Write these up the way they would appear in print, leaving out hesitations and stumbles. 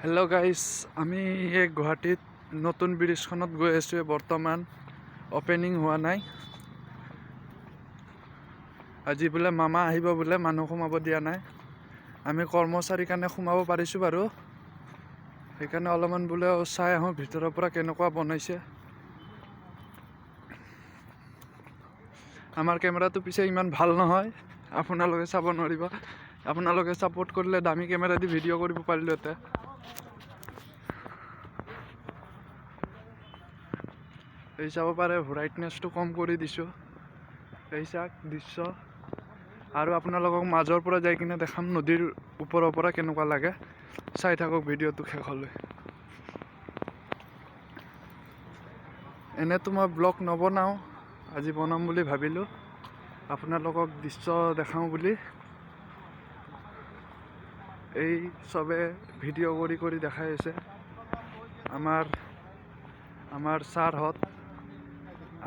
Hello' guys, আমি এই গুৱাহাটীত নতুন ব্ৰিজখনত গৈ আছোঁ। বৰ্তমান অপেনিং হোৱা নাই। আজি বোলে মামা আহিব, বোলে মানুহ সোমাব দিয়া নাই। আমি কৰ্মচাৰীৰ কাৰণে সোমাব পাৰিছোঁ বাৰু। সেইকাৰণে অলপমান বোলে চাই আহোঁ ভিতৰৰ পৰা কেনেকুৱা বনাইছে। আমাৰ কেমেৰাটো পিছে ইমান ভাল নহয়, আপোনালোকে চাব নোৱাৰিব। আপোনালোকে ছাপোৰ্ট কৰিলে দামী কেমেৰা দি ভিডিঅ' কৰিব পাৰিলোহেঁতেন। এই চাব পাৰে, ব্ৰাইটনেছটো কম কৰি দিছোঁ। এই চাওক দৃশ্য। আৰু আপোনালোকক মাজৰ পৰা যাই কিনে দেখাম নদীৰ ওপৰৰ পৰা কেনেকুৱা লাগে। চাই থাকক ভিডিঅ'টো শেষলৈ। এনেতো মই ব্লগ নবনাওঁ, আজি বনাম বুলি ভাবিলোঁ। আপোনালোকক দৃশ্য দেখাওঁ বুলি এই চবে ভিডিঅ' কৰি দেখাই আছে। আমাৰ ছাৰহঁত,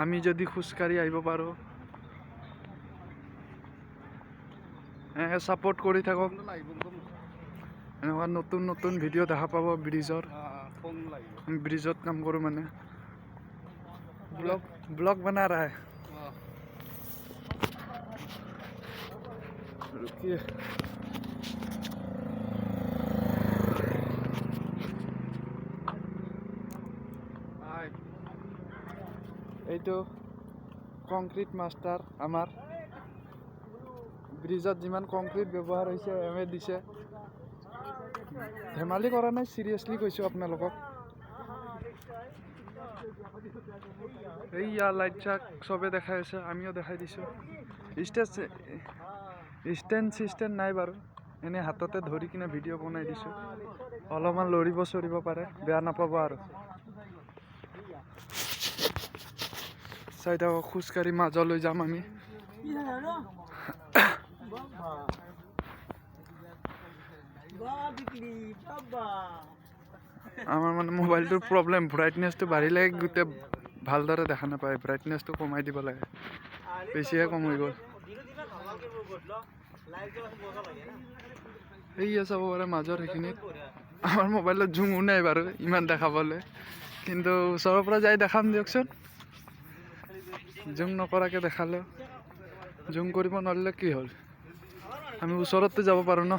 আমি যদি খোজকাঢ়ি আহিব পাৰোঁ, ছাপোৰ্ট কৰি থাকক। এনেকুৱা নতুন নতুন ভিডিঅ' দেখা পাব ব্ৰিজত কাম কৰোঁ মানে। ব্লগ বনা रहा है। रुकिए। এইটো কংক্ৰিট মাষ্টাৰ। আমাৰ ব্ৰিজত যিমান কংক্ৰিট ব্যৱহাৰ হৈছে এমে দিছে। ধেমালি কৰা নাই, চিৰিয়াছলি কৈছোঁ আপোনালোকক। এইয়া লাইট চাক চবে দেখাই আছে, আমিও দেখাই দিছোঁ। ষ্টেণ্ড নাই বাৰু, এনেই হাততে ধৰি কিনে ভিডিঅ' বনাই দিছোঁ। অলপমান লৰিব চৰিব পাৰে, বেয়া নাপাব আৰু। চাই থাকক, খোজকাঢ়ি মাজলৈ যাম আমি। আমাৰ মানে মোবাইলটোৰ প্ৰব্লেম, ব্ৰাইটনেছটো বাঢ়িলে গোটেই ভালদৰে দেখা নাপায়। ব্ৰাইটনেছটো কমাই দিব লাগে, বেছিহে কম হৈ গ'ল। সেয়া চাব পাৰে মাজৰ সেইখিনিত। আমাৰ মোবাইলত জুমো নাই বাৰু ইমান দেখাবলৈ, কিন্তু ওচৰৰ পৰা যাই দেখাম দিয়কচোন। জুম নকৰাকৈ দেখালেও, জুম কৰিব নোৱাৰিলে কি হ'ল, আমি ওচৰতে যাব পাৰোঁ ন।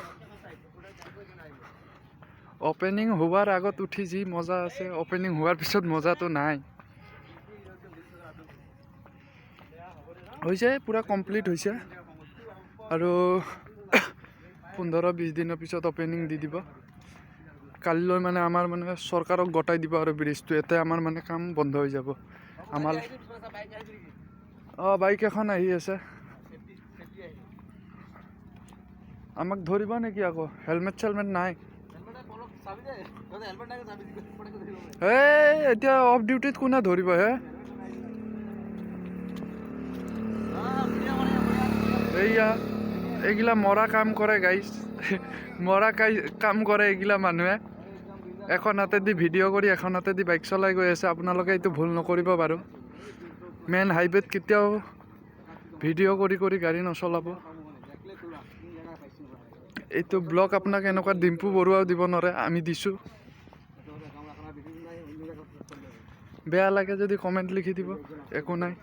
অপেনিং হোৱাৰ আগত উঠি যি মজা আছে, অপেনিং হোৱাৰ পিছত মজাটো নাই। হৈছে, পূৰা কমপ্লিট হৈছে। আৰু 15-20 দিনৰ পিছত অপেনিং দি দিব। কালিলৈ মানে আমাৰ মানে চৰকাৰক গতাই দিব আৰু ব্ৰিজটো। ইয়াতে আমাৰ মানে কাম বন্ধ হৈ যাব। আমাৰ বাইক এখন আহি আছে। আমাক ধৰিব নেকি আকৌ? হেলমেট চেলমেট নাই। এতিয়া অফ ডিউটিত কোনে ধৰিব হে? এইয়া এইগিলা মৰা কাম কৰে গাইজ, কাম কৰে এইগিলা মানুহে। এখন হাতেদি ভিডিঅ' কৰি এখন হাতেদি বাইক চলাই গৈ আছে। আপোনালোকে এইটো ভুল নকৰিব বাৰু। মেইন হাইৱেত কেতিয়াও ভিডিঅ' কৰি গাড়ী নচলাব। এইটো ব্লগ আপোনাক এনেকুৱা ডিম্পু বৰুৱাও দিব নোৱাৰে, আমি দিছোঁ। বেয়া লাগে যদি কমেণ্ট লিখি দিব, একো নাই।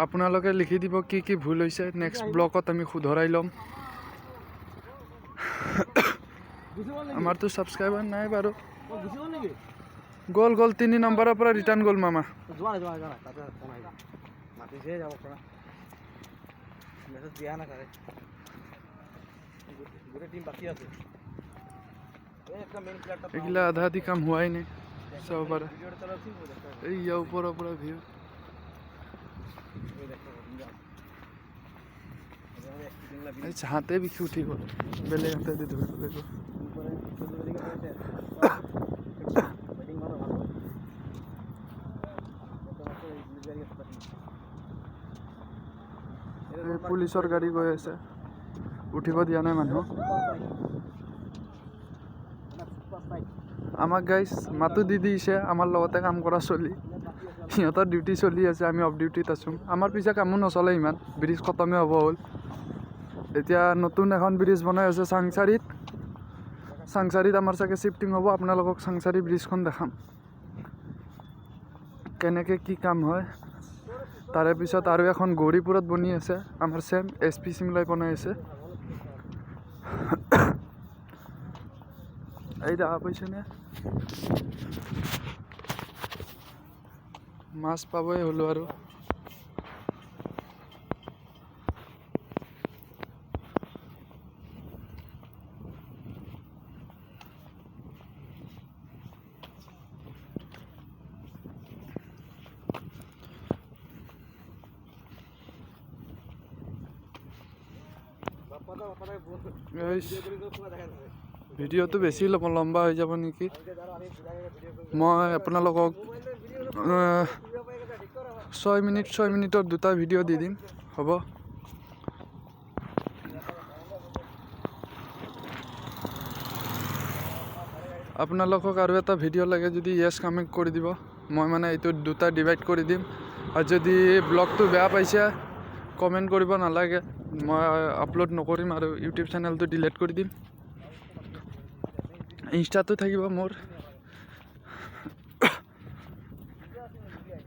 আপোনালোকে লিখি দিব কি ভুল হৈছে, নেক্সট ব্লগত আমি শুধৰাই ল'ম। আমাৰতো ছাবস্ক্ৰাইবাৰ নাই বাৰু। গ'ল 3 নম্বৰৰ পৰা ৰিটাৰ্ণ গ'ল মামা। এইগিলা আধা আধি কাম হোৱাই নাই, চাব পাৰে। এইয়া ওপৰৰ পৰা ভিউ। হাতে বিখি উঠি গ'ল, বেলেগ হাতেদি ধৰিব লাগিব। পুলিচৰ গাড়ী গৈ আছে, উঠিব দিয়া নাই মানুহ। আমাক গাইজ মাতো দি দিছে, আমাৰ লগতে কাম কৰা চলি। সিহঁতৰ ডিউটি চলি আছে, আমি অফ ডিউটিত আছোঁ। আমাৰ পিছে কামো নচলে ইমান, ব্ৰিজ খতমে হ'ব হ'ল। এতিয়া নতুন এখন ব্ৰিজ বনাই আছে চাংচাৰিত, চাংচাৰিত আমাৰ চাগে শিফটিং হ'ব। আপোনালোকক চাংচাৰি ব্ৰিজখন দেখাম কেনেকৈ কি কাম হয়। তাৰে পিছত আৰু এখন গৌৰীপুৰত বনি আছে, আমাৰ চেম SP চিমলাই বনাই আছে। এই দেখা পাইছেনে, মাছ পাবই হ'লো আৰু। ভিডিঅ'টো বেছি লম্বা হৈ যাব নেকি। মই আপোনালোকক 6 মিনিটৰ দুটা ভিডিঅ' দি দিম, হ'ব। আপোনালোকক আৰু এটা ভিডিঅ' লাগে যদি য়েছ কমেণ্ট কৰি দিব। মই মানে এইটো দুটা ডিভাইড কৰি দিম। আৰু যদি ব্লগটো বেয়া পাইছে কমেণ্ট কৰিব নালাগে, মই আপলোড নকৰিম আৰু ইউটিউব চেনেলটো ডিলিট কৰি দিম। ইনষ্টাটো থাকিব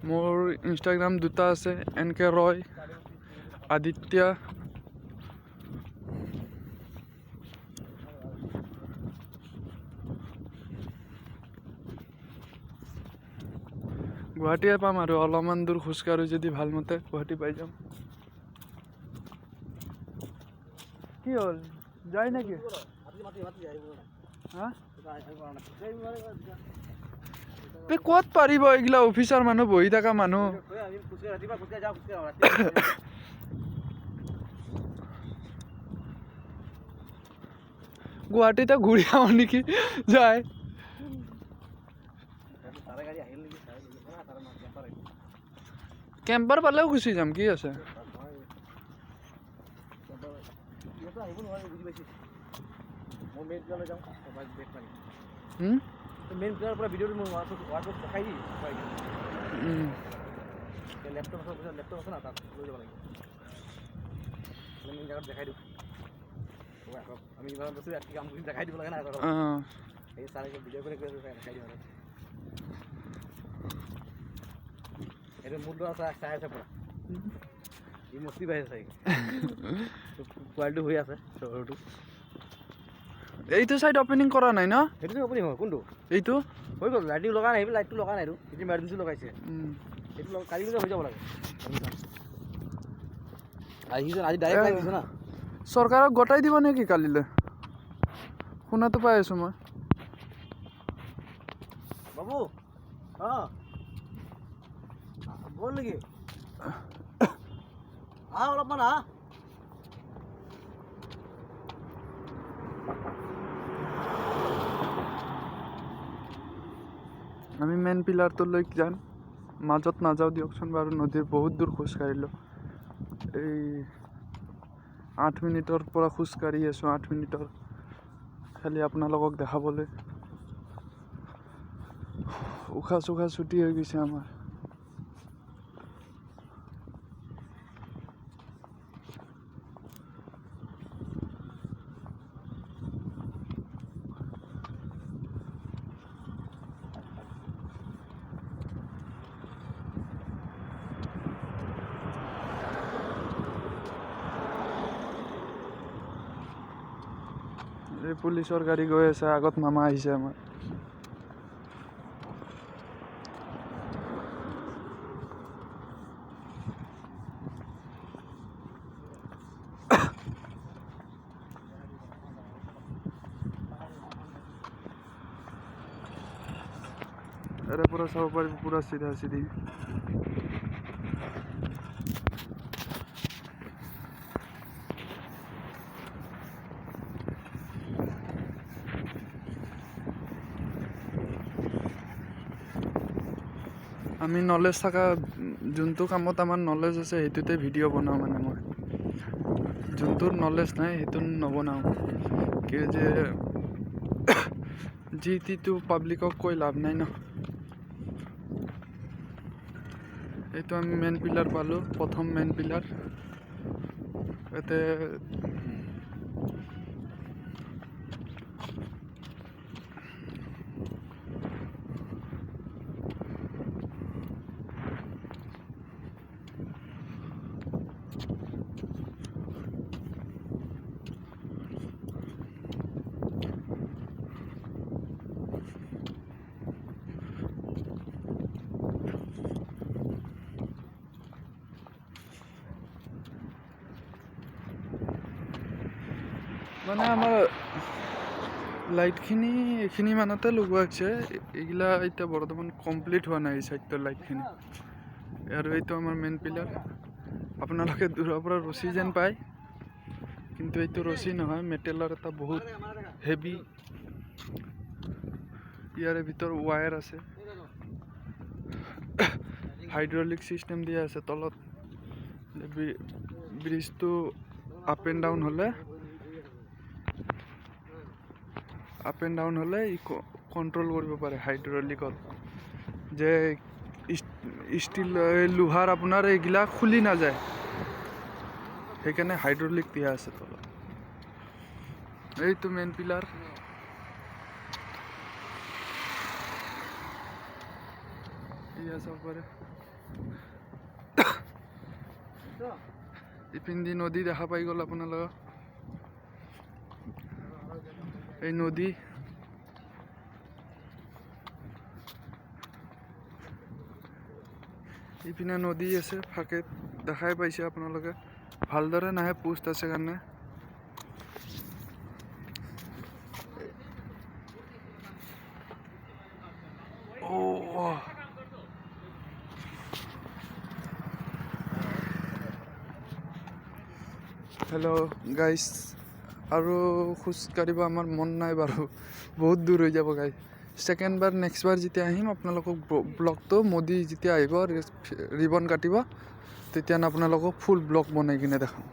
মোৰ ইনষ্টাগ্ৰাম দুটা আছে, NK ৰয়, আদিত্য। গুৱাহাটীয়ে পাম আৰু অলপমান দূৰ খোজকাঢ়ো যদি ভালমতে গুৱাহাটী পাই যাম। কি হ'ল, যায় নেকি? ক'ত পাৰিব এইগিলা অফিচাৰ মানুহ, বহি থকা মানুহ। গুৱাহাটীতে ঘূৰি আহো নেকি যায়। কেম্পাৰ পালেও গুচি যাম, কি আছে। এইটো চাইড অপেনিং কৰা নাই ন? সেইটো অপেনিং হয় কোনটো? এইটো হৈ গ'ল, লাইটিং লগা নাই, লাইটটো লগা নাই, এইটো ইমাৰ্জেঞ্চি লগাইছে। এইটো কালি হৈ যাব লাগে। আজি ডাইৰেক্ট লাইট দিছে না। চৰকাৰক গতাই দিব নেকি কালিলৈ, শুনাটো পাই আছো মই। বাবু বল নেকি? অলপমান আমি মেইন পিলাৰটোলৈ যাম, মাজত নাযাওঁ দিয়কচোন বাৰু। নদীৰ বহুত দূৰ খোজকাঢ়িলোঁ, এই 8 মিনিটৰ পৰা খোজকাঢ়ি আছোঁ। 8 মিনিটৰ খালি আপোনালোকক দেখাবলৈ। উশাহ চুশাহ ছুটি হৈ গৈছে আমাৰ। এই পুলিচৰ গাড়ী গৈ আছে, আগত মামা আহিছে আমাৰ। এৰে পৰা চাব পাৰিব, পুৰা চিধা চিধি। আমি নলেজ থকা যোনটো কামত আমাৰ নলেজ আছে সেইটোতে ভিডিঅ' বনাওঁ। মানে মই যোনটোৰ নলেজ নাই সেইটো নবনাওঁ, কি যে যি টিটো পাব্লিকক কৈ লাভ নাই ন। এইটো আমি মেইন পিলাৰ পালোঁ, প্ৰথম মেইন পিলাৰ। ইয়াতে মানে আমাৰ লাইটখিনি এইখিনি মানতে লগোৱা হৈছে এইগিলা এতিয়া বৰ্তমান কমপ্লিট হোৱা নাই এই চাইডৰ লাইটখিনি আৰু এইটো আমাৰ মেইন পিলাৰ আপোনালোকে দূৰৰ পৰা ৰছী যেন পায় কিন্তু এইটো ৰছী নহয় মেটেলৰ এটা বহুত হেভি ইয়াৰে ভিতৰত ৱায়াৰ আছে হাইড্ৰলিক চিষ্টেম দিয়া আছে তলত ব্ৰিজটো আপ এণ্ড ডাউন হ'লে ই কণ্ট্ৰল কৰিব পাৰে হাইড্ৰলিকত যে ষ্টিল লোহাৰ আপোনাৰ এইগিলা খুলি নাযায় সেইকাৰণে হাইড্ৰলিক দিয়া আছে তলত এইটো মেইন পিলাৰ এয়া চাব পাৰে ইপিনদি নদী দেখা পাই গ'ল আপোনালোকক এই নদী ইপিনে নদী আছে ফাকে দেখাই পাইছে আপোনালোকে ভালদৰে নাহে পোষ্ট আছে কাৰণে হেল্ল' গাইজ আৰু খোজকাঢ়িব আমাৰ মন নাই বাৰু বহুত দূৰ হৈ যাব গাইজ ছেকেণ্ড বাৰ নেক্সট বাৰ যেতিয়া আহিম আপোনালোকক ব্লগটো মোদী যেতিয়া আহিব ৰিবন কাটিব তেতিয়া আপোনালোকক ফুল ব্লগ বনাই কিনে দেখাম